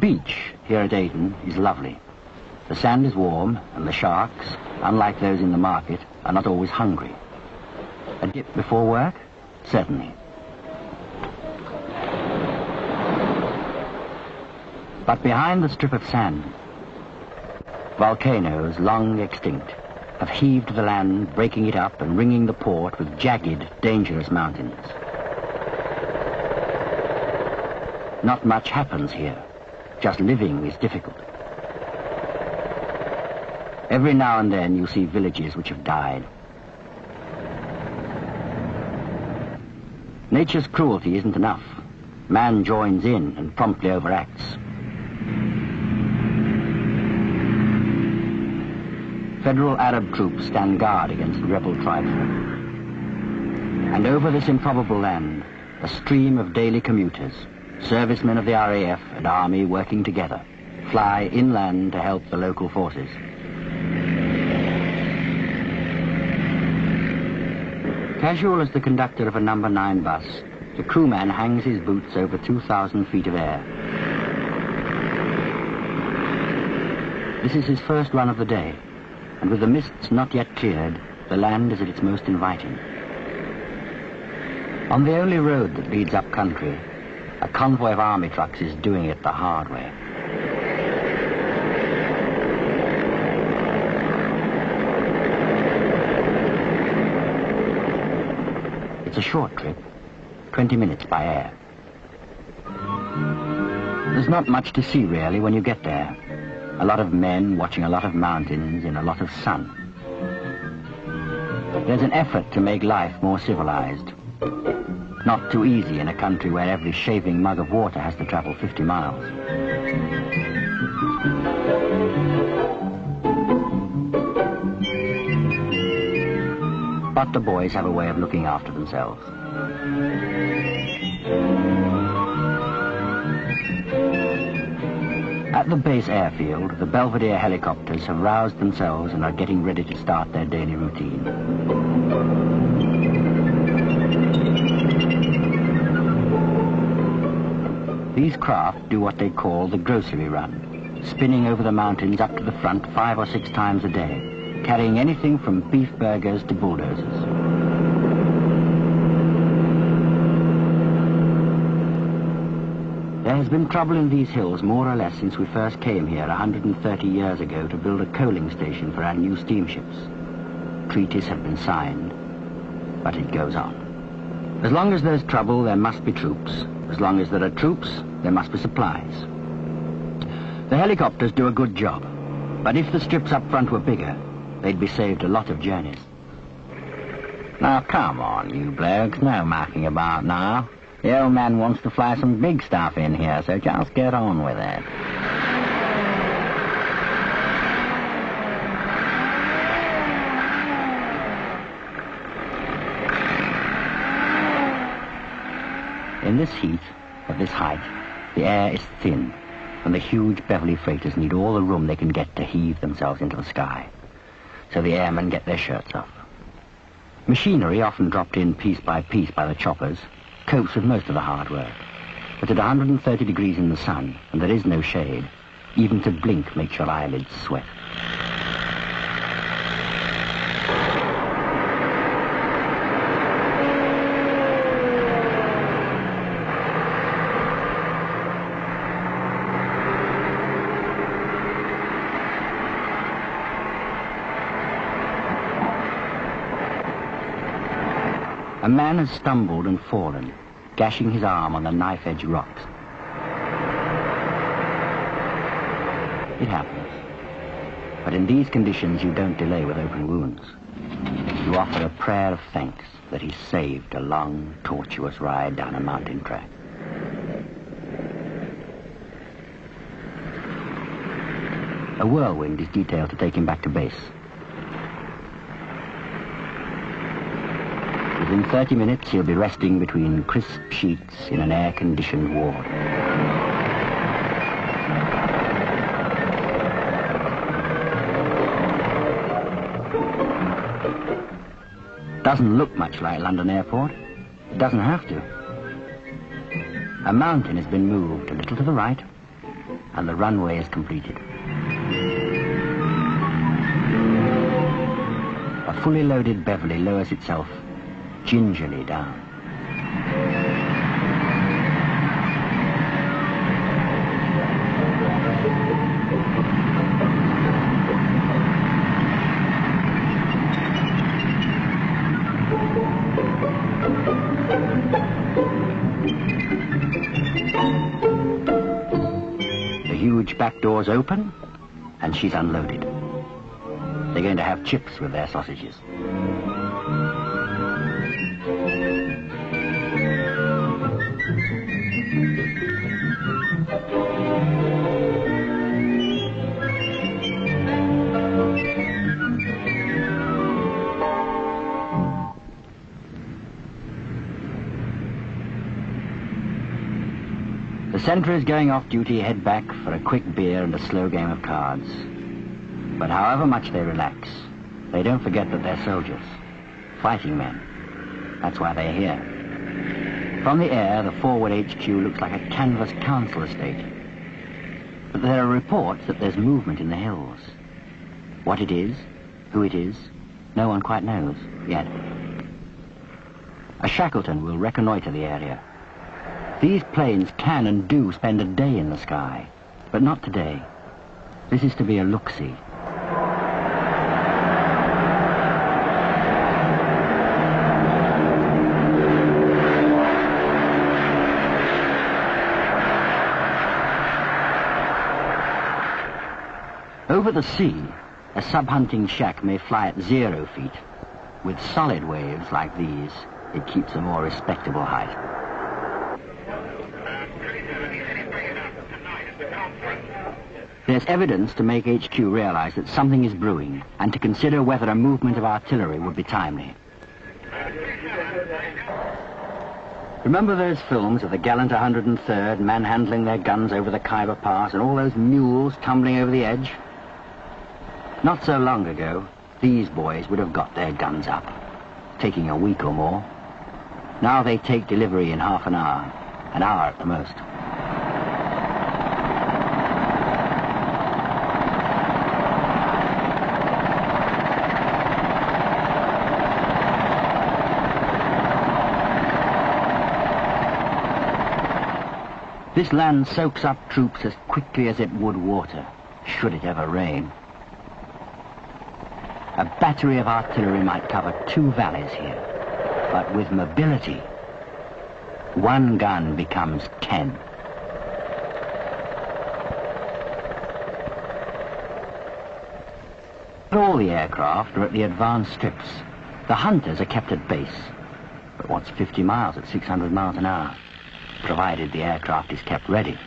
beach here at Aden is lovely. The sand is warm, and the sharks, unlike those in the market, are not always hungry. A dip before work? Certainly. But behind the strip of sand, volcanoes, long extinct, have heaved the land, breaking it up and ringing the port with jagged, dangerous mountains. Not much happens here. Just living is difficult. Every now and then you see villages which have died. Nature's cruelty isn't enough. Man joins in and promptly overacts. Federal Arab troops stand guard against the rebel tribesmen. And over this improbable land, a stream of daily commuters, servicemen of the RAF and Army working together, fly inland to help the local forces. Casual as the conductor of a number 9 bus, the crewman hangs his boots over 2,000 feet of air. This is his first run of the day, and with the mists not yet cleared, the land is at its most inviting. On the only road that leads up country, a convoy of army trucks is doing it the hard way. It's a short trip, 20 minutes by air. There's not much to see really when you get there. A lot of men watching a lot of mountains in a lot of sun. There's an effort to make life more civilized. Not too easy in a country where every shaving mug of water has to travel 50 miles. But the boys have a way of looking after themselves. At the base airfield, the Belvedere helicopters have roused themselves and are getting ready to start their daily routine. These craft do what they call the grocery run, spinning over the mountains up to the front 5 or 6 times a day, carrying anything from beef burgers to bulldozers. There has been trouble in these hills more or less since we first came here 130 years ago to build a coaling station for our new steamships. Treaties have been signed, but it goes on. As long as there's trouble, there must be troops. As long as there are troops, there must be supplies. The helicopters do a good job, but if the strips up front were bigger, they'd be saved a lot of journeys. Now come on, you blokes, no mucking about now. The old man wants to fly some big stuff in here, so just get on with it. In this heat, at this height, the air is thin, and the huge Beverly freighters need all the room they can get to heave themselves into the sky. So the airmen get their shirts off. Machinery, often dropped in piece by the choppers, copes with most of the hard work. But at 130 degrees in the sun, and there is no shade, even to blink makes your eyelids sweat. A man has stumbled and fallen, gashing his arm on the knife-edge rocks. It happens. But in these conditions, you don't delay with open wounds. You offer a prayer of thanks that he's saved a long, tortuous ride down a mountain track. A whirlwind is detailed to take him back to base. Within 30 minutes, he'll be resting between crisp sheets in an air-conditioned ward. Doesn't look much like London Airport. It doesn't have to. A mountain has been moved a little to the right, and the runway is completed. A fully loaded Beverley lowers itself gingerly down. The huge back doors open, and she's unloaded. They're going to have chips with their sausages. The sentries going off duty head back for a quick beer and a slow game of cards. But however much they relax, they don't forget that they're soldiers, fighting men. That's why they're here. From the air, the forward HQ looks like a canvas council estate. But there are reports that there's movement in the hills. What it is, who it is, no one quite knows yet. A Shackleton will reconnoiter the area. These planes can and do spend a day in the sky, but not today. This is to be a look-see. Over the sea, a sub-hunting shack may fly at 0 feet. With solid waves like these, it keeps a more respectable height. There's evidence to make HQ realize that something is brewing and to consider whether a movement of artillery would be timely. Remember those films of the gallant 103rd manhandling their guns over the Khyber Pass and all those mules tumbling over the edge? Not so long ago, these boys would have got their guns up, taking a week or more. Now they take delivery in half an hour at the most. This land soaks up troops as quickly as it would water, should it ever rain. A battery of artillery might cover 2 valleys here, but with mobility, 1 gun becomes 10. All the aircraft are at the advanced strips. The hunters are kept at base. But what's 50 miles at 600 miles an hour? Provided the aircraft is kept ready.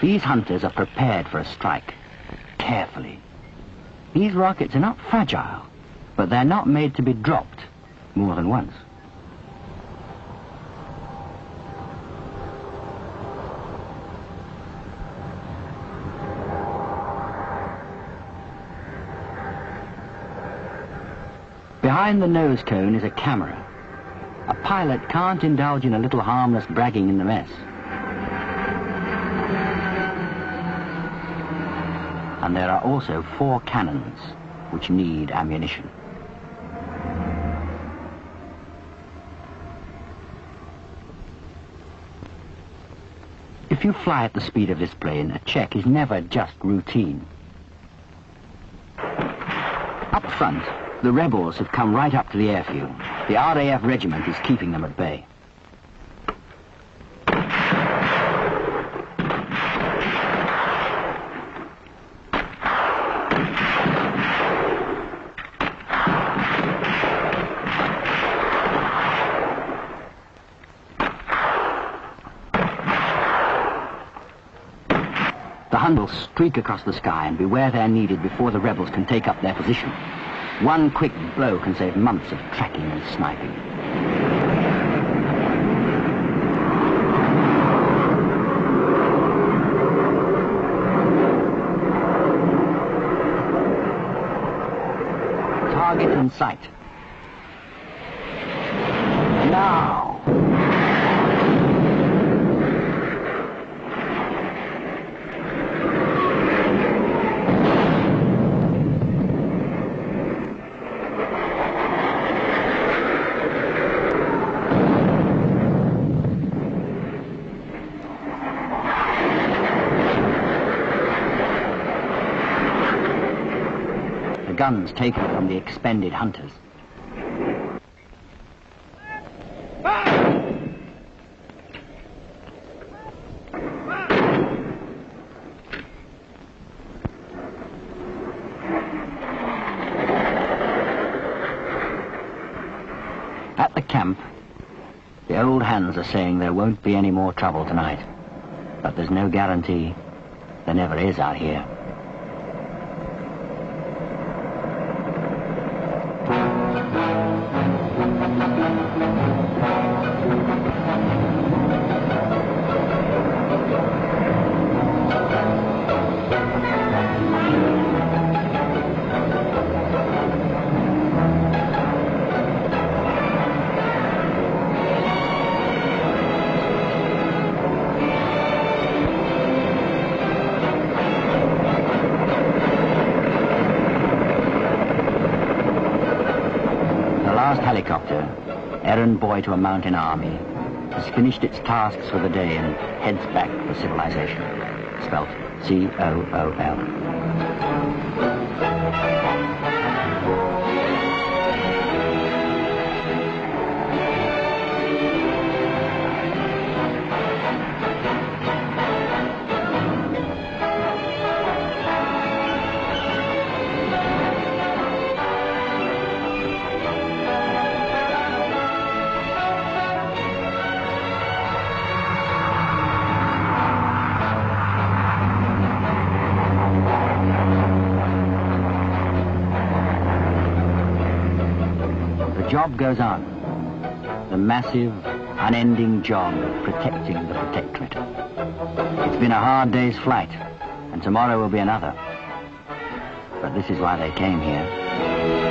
These hunters are prepared for a strike, carefully. These rockets are not fragile, but they're not made to be dropped more than once. Behind the nose cone is a camera. A pilot can't indulge in a little harmless bragging in the mess. And there are also 4 cannons, which need ammunition. If you fly at the speed of this plane, a check is never just routine. Up front, the rebels have come right up to the airfield. The RAF regiment is keeping them at bay. The Hun will streak across the sky and be where they're needed before the rebels can take up their position. One quick blow can save months of tracking and sniping. Target in sight. guns taken from the expended hunters. At the camp, the old hands are saying there won't be any more trouble tonight. But there's no guarantee. There never is out here. Helicopter, errand boy to a mountain army, has finished its tasks for the day and heads back for civilization. Spelt C-O-O-L. The job goes on. The massive, unending job of protecting the protectorate. It's been a hard day's flight, and tomorrow will be another. But this is why they came here.